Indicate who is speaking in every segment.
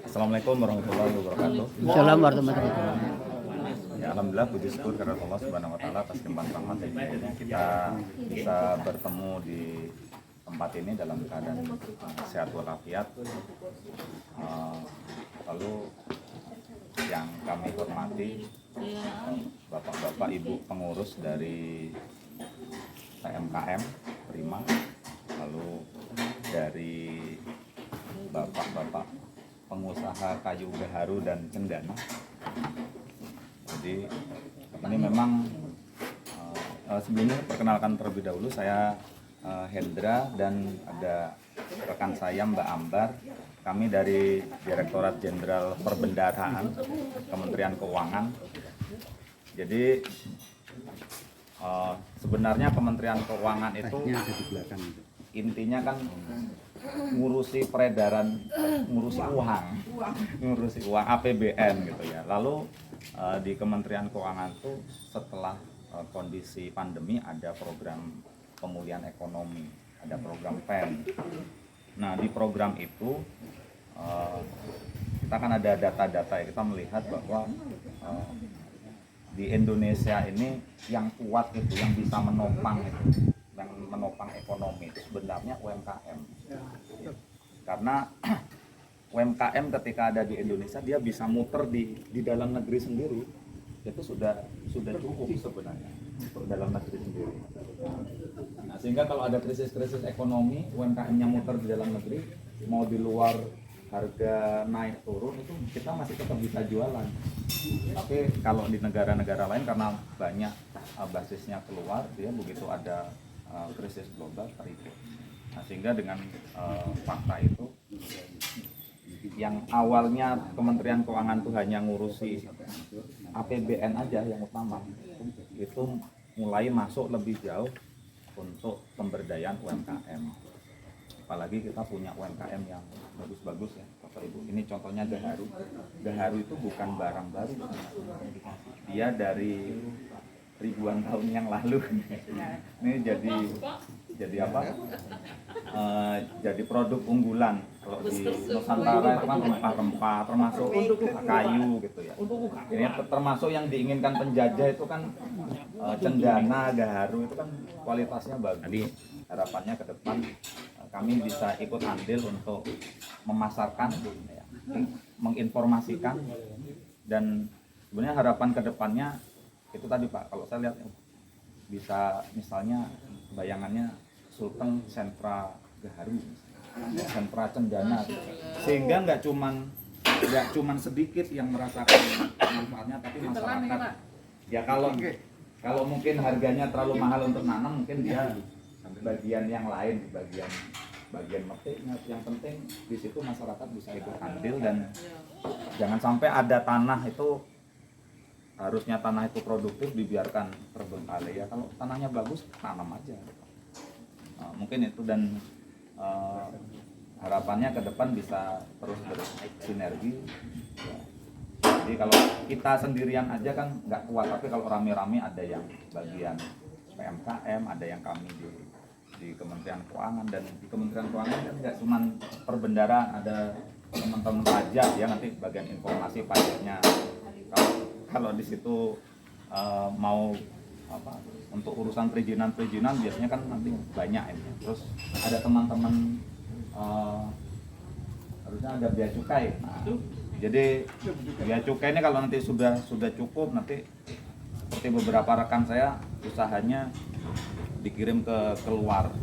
Speaker 1: Assalamualaikum warahmatullahi wabarakatuh.
Speaker 2: Assalamualaikum warahmatullahi wabarakatuh.
Speaker 1: Ya, alhamdulillah puji syukur karena Allah Subhanahu wa taala atas limpahan rahmat ini kita bisa bertemu di tempat ini dalam keadaan sehat walafiat. Lalu yang kami hormati Bapak-bapak Ibu pengurus dari PMKM Prima, lalu dari Bapak-bapak pengusaha kayu gaharu dan cendana. Jadi ini memang sebelumnya perkenalkan terlebih dahulu, saya Hendra dan ada rekan saya Mbak Ambar. Kami dari Direktorat Jenderal Perbendaharaan Kementerian Keuangan. Jadi sebenarnya Kementerian Keuangan itu intinya kan ngurusi peredaran, ngurusi uang APBN gitu ya. Lalu di Kementerian Keuangan itu setelah kondisi pandemi ada program pemulihan ekonomi, ada program PEN. Nah, di program itu kita kan ada data-data ya, kita melihat bahwa di Indonesia ini yang kuat itu, yang bisa menopang itu, yang menopang ekonomi itu sebenarnya UMKM. Karena UMKM ketika ada di Indonesia dia bisa muter di dalam negeri sendiri, itu sudah cukup sebenarnya untuk dalam negeri sendiri. Nah, sehingga kalau ada krisis-krisis ekonomi, UMKM-nya muter di dalam negeri, mau di luar harga naik turun itu kita masih tetap bisa jualan. Tapi kalau di negara-negara lain karena banyak basisnya keluar, dia begitu ada krisis global terikut. Nah, sehingga dengan fakta itu, yang awalnya Kementerian Keuangan itu hanya ngurusi APBN aja yang utama, itu mulai masuk lebih jauh untuk pemberdayaan UMKM. Apalagi kita punya UMKM yang bagus-bagus ya, Bapak Ibu. Ini contohnya gaharu. Gaharu itu bukan barang baru, dia dari ribuan tahun yang lalu. Ini jadi apa? Jadi produk unggulan kalau di Nusantara itu kan rempah-rempah, termasuk kayu gitu ya. Ini termasuk yang diinginkan penjajah itu kan cendana, gaharu itu kan kualitasnya bagus. Jadi harapannya ke depan kami bisa ikut andil untuk memasarkan, ya, menginformasikan, dan sebenarnya harapan ke depannya itu tadi Pak, kalau saya lihat bisa misalnya bayangannya Sulteng sentra gaharu, sentra cendana, sehingga nggak cuman sedikit yang merasakan manfaatnya, tapi masyarakat. Ya kalau mungkin harganya terlalu mahal untuk nanam, mungkin dia bagian yang lain, bagian metiknya. Yang penting di situ masyarakat bisa ikut andil, dan jangan sampai ada tanah itu, harusnya tanah itu produktif dibiarkan terbengkalai. Ya kalau tanahnya bagus, tanam aja. Mungkin itu, dan harapannya ke depan bisa terus bersinergi. Ya. Jadi kalau kita sendirian aja kan nggak kuat, tapi kalau rame-rame ada yang bagian PMKM, ada yang kami di Kementerian Keuangan, dan di Kementerian Keuangan kan nggak cuma perbendaharaan, ada teman-teman pajak ya, nanti bagian informasi pajaknya. Kalau di situ mau apa, untuk urusan perizinan biasanya kan nanti banyak ini. Terus ada teman-teman harusnya ada bea cukai. Nah, jadi bea cukai ini kalau nanti sudah cukup, nanti seperti beberapa rekan saya usahanya dikirim ke keluar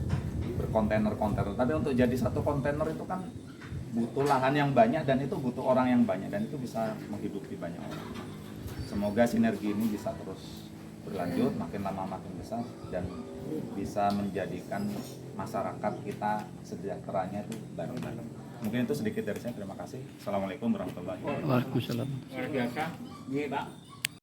Speaker 1: berkontainer-kontainer. Tapi untuk jadi satu kontainer itu kan butuh lahan yang banyak, dan itu butuh orang yang banyak, dan itu bisa menghidupi banyak orang. Semoga sinergi ini bisa terus berlanjut, makin lama makin besar, dan bisa menjadikan masyarakat kita sejahteranya itu bareng-bareng. Mungkin itu sedikit dari saya. Terima kasih. Assalamualaikum warahmatullahi wabarakatuh.
Speaker 2: Waalaikumsalam.
Speaker 3: Luar biasa, Pak.